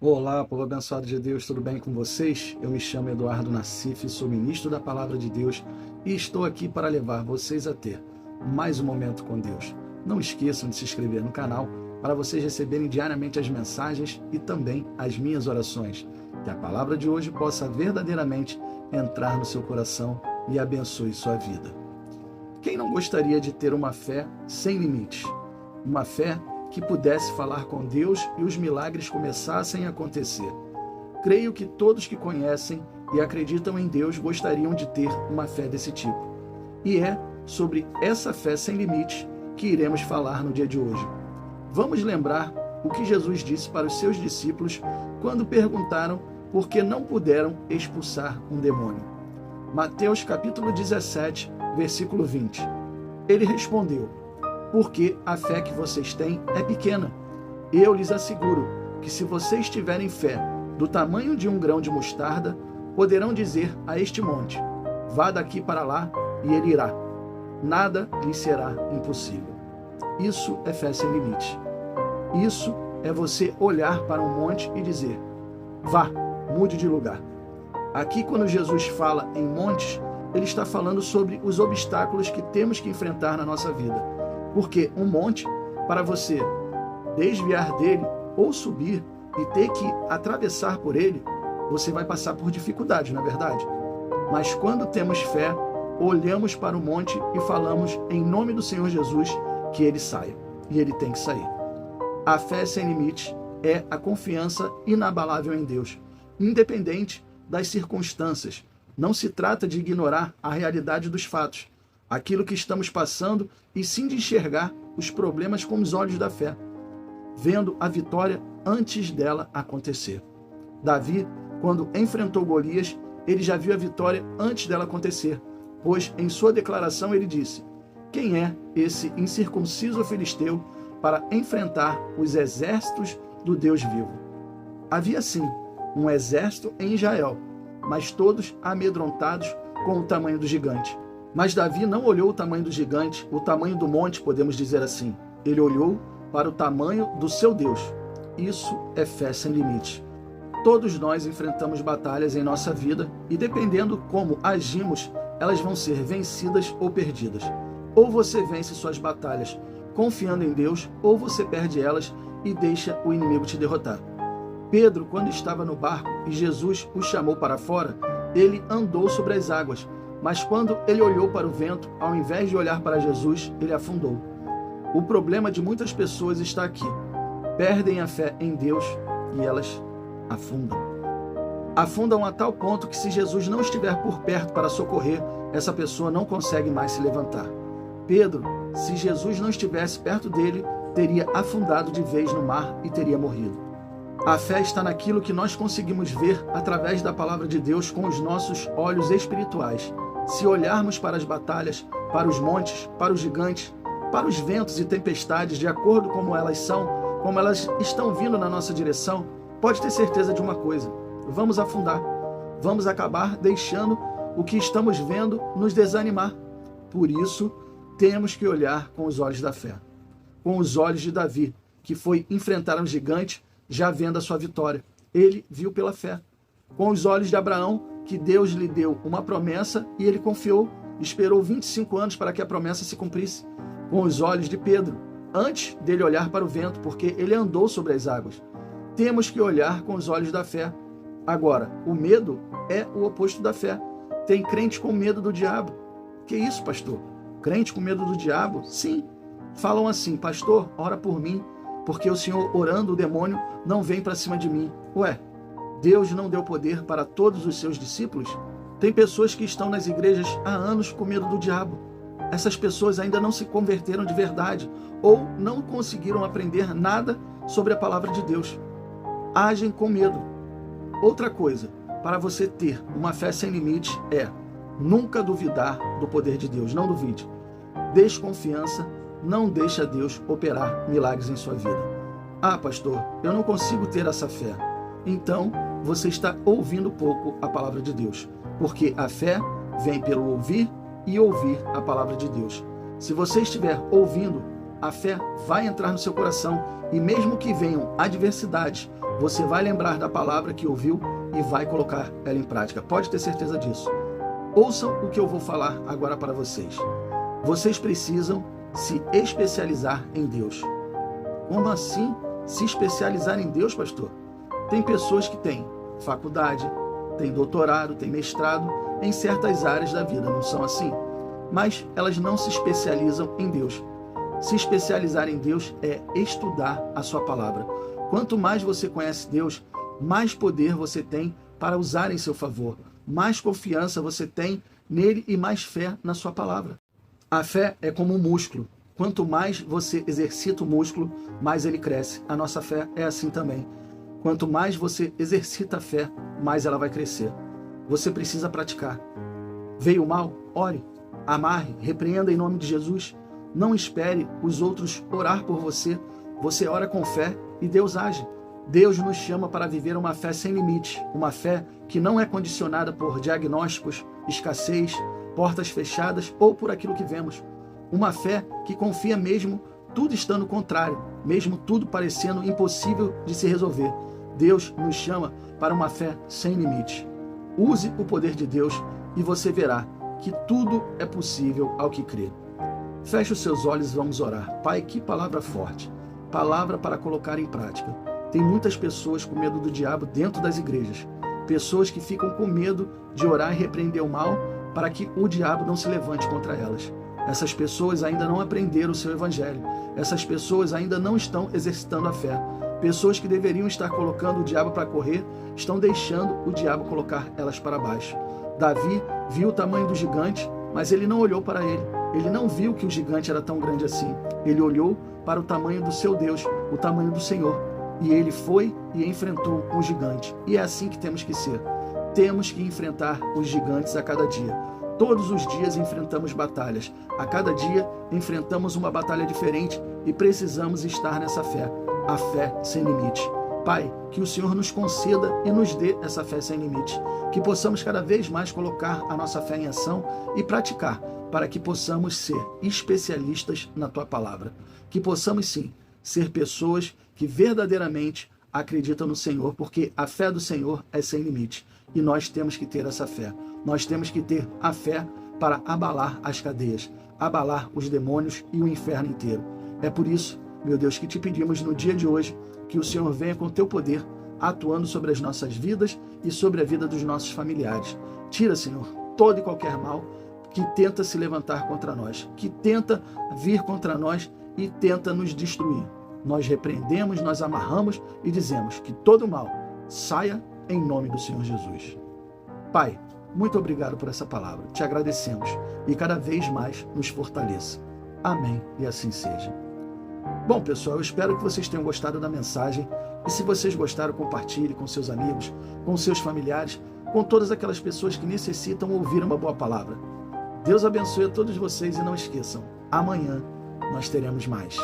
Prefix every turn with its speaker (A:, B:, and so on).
A: Olá, povo abençoado de Deus, tudo bem com vocês? Eu me chamo Eduardo Nassif, sou ministro da Palavra de Deus e estou aqui para levar vocês a ter mais um momento com Deus. Não esqueçam de se inscrever no canal para vocês receberem diariamente as mensagens e também as minhas orações. Que a palavra de hoje possa verdadeiramente entrar no seu coração e abençoe sua vida. Quem não gostaria de ter uma fé sem limites? Uma fé que pudesse falar com Deus e os milagres começassem a acontecer. Creio que todos que conhecem e acreditam em Deus gostariam de ter uma fé desse tipo. E é sobre essa fé sem limites que iremos falar no dia de hoje. Vamos lembrar o que Jesus disse para os seus discípulos quando perguntaram por que não puderam expulsar um demônio. Mateus capítulo 17, versículo 20. Ele respondeu: porque a fé que vocês têm é pequena. Eu lhes asseguro que se vocês tiverem fé do tamanho de um grão de mostarda, poderão dizer a este monte: vá daqui para lá, e ele irá. Nada lhes será impossível. Isso é fé sem limite. Isso é você olhar para um monte e dizer: vá, mude de lugar. Aqui, quando Jesus fala em montes, ele está falando sobre os obstáculos que temos que enfrentar na nossa vida. Porque um monte, para você desviar dele ou subir e ter que atravessar por ele, você vai passar por dificuldade, não é verdade? Mas quando temos fé, olhamos para o monte e falamos em nome do Senhor Jesus que ele saia. E ele tem que sair. A fé sem limites é a confiança inabalável em Deus, independente das circunstâncias. Não se trata de ignorar a realidade dos fatos, aquilo que estamos passando, e sim de enxergar os problemas com os olhos da fé, vendo a vitória antes dela acontecer. Davi, quando enfrentou Golias, ele já viu a vitória antes dela acontecer, pois em sua declaração ele disse: quem é esse incircunciso filisteu para enfrentar os exércitos do Deus vivo? Havia sim um exército em Israel, mas todos amedrontados com o tamanho do gigante. Mas Davi não olhou o tamanho do gigante, o tamanho do monte, podemos dizer assim. Ele olhou para o tamanho do seu Deus. Isso é fé sem limite. Todos nós enfrentamos batalhas em nossa vida e, dependendo como agimos, elas vão ser vencidas ou perdidas. Ou você vence suas batalhas confiando em Deus, ou você perde elas e deixa o inimigo te derrotar. Pedro, quando estava no barco e Jesus o chamou para fora, ele andou sobre as águas. Mas quando ele olhou para o vento, ao invés de olhar para Jesus, ele afundou. O problema de muitas pessoas está aqui. Perdem a fé em Deus e elas afundam. Afundam a tal ponto que, se Jesus não estiver por perto para socorrer, essa pessoa não consegue mais se levantar. Pedro, se Jesus não estivesse perto dele, teria afundado de vez no mar e teria morrido. A fé está naquilo que nós conseguimos ver através da palavra de Deus com os nossos olhos espirituais. Se olharmos para as batalhas, para os montes, para os gigantes, para os ventos e tempestades, de acordo como elas são, como elas estão vindo na nossa direção, pode ter certeza de uma coisa: vamos afundar. Vamos acabar deixando o que estamos vendo nos desanimar. Por isso, temos que olhar com os olhos da fé. Com os olhos de Davi, que foi enfrentar um gigante já vendo a sua vitória. Ele viu pela fé. Com os olhos de Abraão, que Deus lhe deu uma promessa e ele confiou, esperou 25 anos para que a promessa se cumprisse. Com os olhos de Pedro, antes dele olhar para o vento, porque ele andou sobre as águas. Temos que olhar com os olhos da fé. Agora, o medo é o oposto da fé. Tem crente com medo do diabo. Que isso, pastor? Crente com medo do diabo? Sim. Falam assim: pastor, ora por mim, porque o Senhor orando, o demônio não vem para cima de mim. Ué, Deus não deu poder para todos os seus discípulos? Tem pessoas que estão nas igrejas há anos com medo do diabo. Essas pessoas ainda não se converteram de verdade ou não conseguiram aprender nada sobre a palavra de Deus. Agem com medo. Outra coisa, para você ter uma fé sem limite, é nunca duvidar do poder de Deus. Não duvide. Desconfiança não deixa Deus operar milagres em sua vida. Ah, pastor, eu não consigo ter essa fé. Então, você está ouvindo pouco a palavra de Deus, porque a fé vem pelo ouvir e ouvir a palavra de Deus. Se você estiver ouvindo, a fé vai entrar no seu coração e mesmo que venham adversidades, você vai lembrar da palavra que ouviu e vai colocar ela em prática. Pode ter certeza disso. Ouçam o que eu vou falar agora para vocês. Vocês precisam se especializar em Deus. Como assim se especializar em Deus, pastor? Tem pessoas que têm faculdade, têm doutorado, têm mestrado em certas áreas da vida, não são assim? Mas elas não se especializam em Deus. Se especializar em Deus é estudar a sua palavra. Quanto mais você conhece Deus, mais poder você tem para usar em seu favor. Mais confiança você tem nele e mais fé na sua palavra. A fé é como um músculo. Quanto mais você exercita o músculo, mais ele cresce. A nossa fé é assim também. Quanto mais você exercita a fé, mais ela vai crescer. Você precisa praticar. Veio o mal? Ore. Amarre, repreenda em nome de Jesus. Não espere os outros orar por você. Você ora com fé e Deus age. Deus nos chama para viver uma fé sem limite. Uma fé que não é condicionada por diagnósticos, escassez, portas fechadas ou por aquilo que vemos. Uma fé que confia mesmo tudo estando contrário, mesmo tudo parecendo impossível de se resolver. Deus nos chama para uma fé sem limite. Use o poder de Deus e você verá que tudo é possível ao que crê. Feche os seus olhos e vamos orar. Pai, que palavra forte. Palavra para colocar em prática. Tem muitas pessoas com medo do diabo dentro das igrejas. Pessoas que ficam com medo de orar e repreender o mal para que o diabo não se levante contra elas. Essas pessoas ainda não aprenderam o seu evangelho. Essas pessoas ainda não estão exercitando a fé. Pessoas que deveriam estar colocando o diabo para correr, estão deixando o diabo colocar elas para baixo. Davi viu o tamanho do gigante, mas ele não olhou para ele. Ele não viu que o gigante era tão grande assim. Ele olhou para o tamanho do seu Deus, o tamanho do Senhor. E ele foi e enfrentou um gigante. E é assim que temos que ser. Temos que enfrentar os gigantes a cada dia. Todos os dias enfrentamos batalhas. A cada dia enfrentamos uma batalha diferente e precisamos estar nessa fé. A fé sem limite. Pai, que o Senhor nos conceda e nos dê essa fé sem limite. Que possamos cada vez mais colocar a nossa fé em ação e praticar, para que possamos ser especialistas na Tua palavra. Que possamos sim ser pessoas que verdadeiramente acreditam no Senhor, porque a fé do Senhor é sem limite. E nós temos que ter essa fé. Nós temos que ter a fé para abalar as cadeias, abalar os demônios e o inferno inteiro. É por isso, meu Deus, que te pedimos no dia de hoje que o Senhor venha com o teu poder, atuando sobre as nossas vidas e sobre a vida dos nossos familiares. Tira, Senhor, todo e qualquer mal que tenta se levantar contra nós, que tenta vir contra nós e tenta nos destruir. Nós repreendemos, nós amarramos e dizemos que todo mal saia em nome do Senhor Jesus. Pai, muito obrigado por essa palavra. Te agradecemos e cada vez mais nos fortaleça. Amém e assim seja. Bom, pessoal, eu espero que vocês tenham gostado da mensagem. E se vocês gostaram, compartilhe com seus amigos, com seus familiares, com todas aquelas pessoas que necessitam ouvir uma boa palavra. Deus abençoe a todos vocês e não esqueçam, amanhã nós teremos mais.